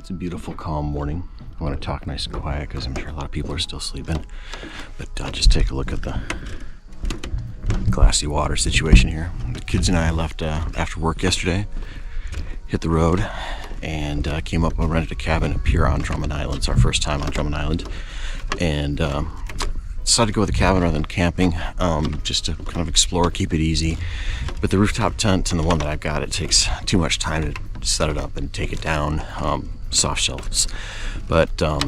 It's a beautiful, calm morning. I want to talk nice and quiet because I'm sure a lot of people are still sleeping. But just take a look at the glassy water situation here. The kids and I left after work yesterday, hit the road, and came up and rented a cabin up here on Drummond Island. It's our first time on Drummond Island. And decided to go with the cabin rather than camping, just to kind of explore, keep it easy. But the rooftop tent and the one that I've got, it takes too much time to set it up and take it down, soft shelves. But I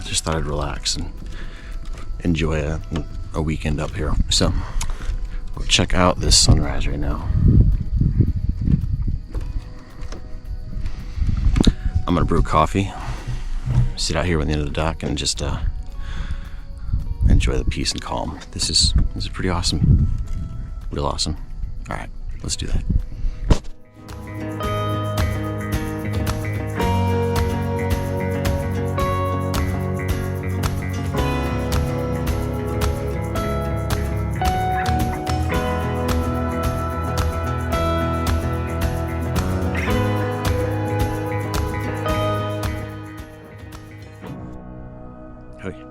just thought I'd relax and enjoy a weekend up here. So we'll check out this sunrise right now. I'm gonna brew coffee, sit out here at the end of the dock, and just enjoy the peace and calm. This is pretty awesome, real awesome. All right, let's do that. Okay,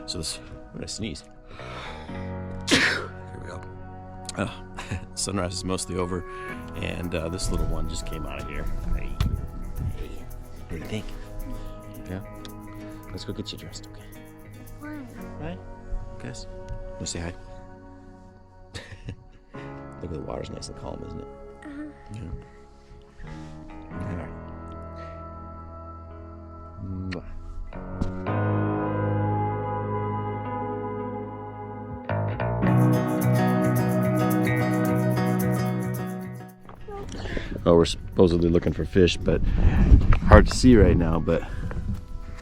so this, I'm gonna sneeze. Here we go. Sunrise is mostly over, and this little one just came out of here. Hey, what do you think? Yeah? Let's go get you dressed, okay? Why? Right? Guys, wanna say hi? Look at the water's nice and calm, isn't it? Yeah. All right. Mwah. Oh, we're supposedly looking for fish, but hard to see right now. But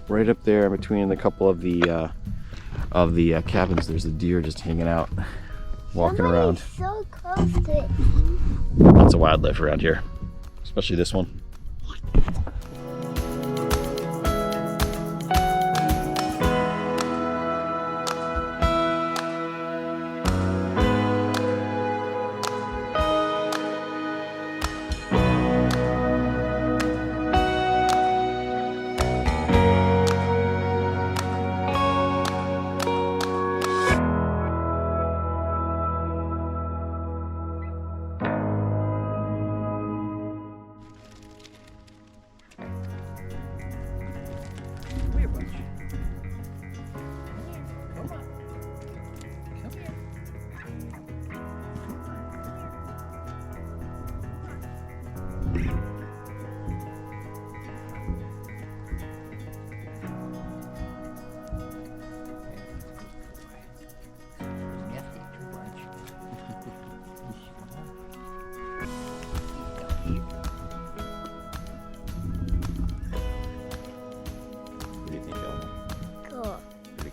right up there between a couple of the cabins, there's a deer just hanging out, walking around. So close to it. Lots of wildlife around here, especially this one.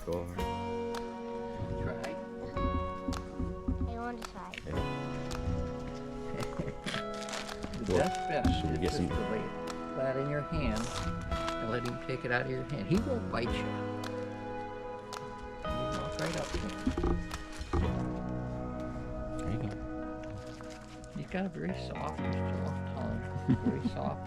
Cool. Try. I want to try. The best bet Should we is get just some- to lay it flat in your hand and let him take it out of your hand. He won't bite you. You walk right up to him. There you go. He's got a very soft tongue. Very soft.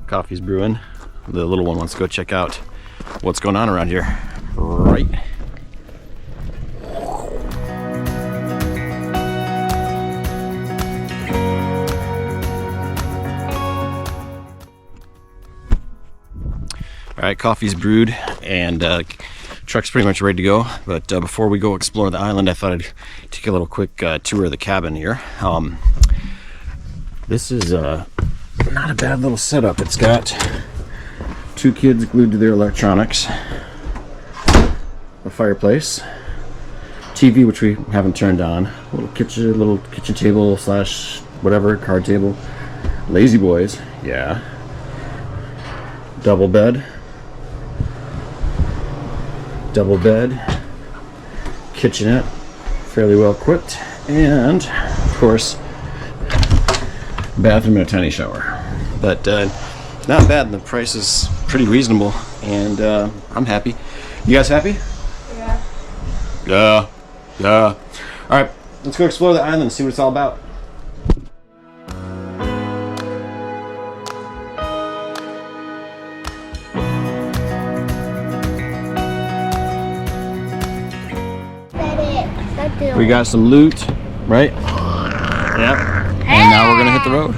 Coffee's brewing. The little one wants to go check out what's going on around here. Right. All right, coffee's brewed, and truck's pretty much ready to go. But before we go explore the island, I thought I'd take a little quick tour of the cabin here. This is not a bad little setup. It's got two kids glued to their electronics, a fireplace, TV which we haven't turned on, a little kitchen table slash whatever, card table, lazy boys, yeah, double bed, kitchenette, fairly well equipped, and of course bathroom and a tiny shower. But not bad. The price is pretty reasonable, and I'm happy. You guys happy? Yeah. Yeah. All right, let's go explore the island and see what it's all about. We got some loot, right? Yep. And now we're gonna hit the road.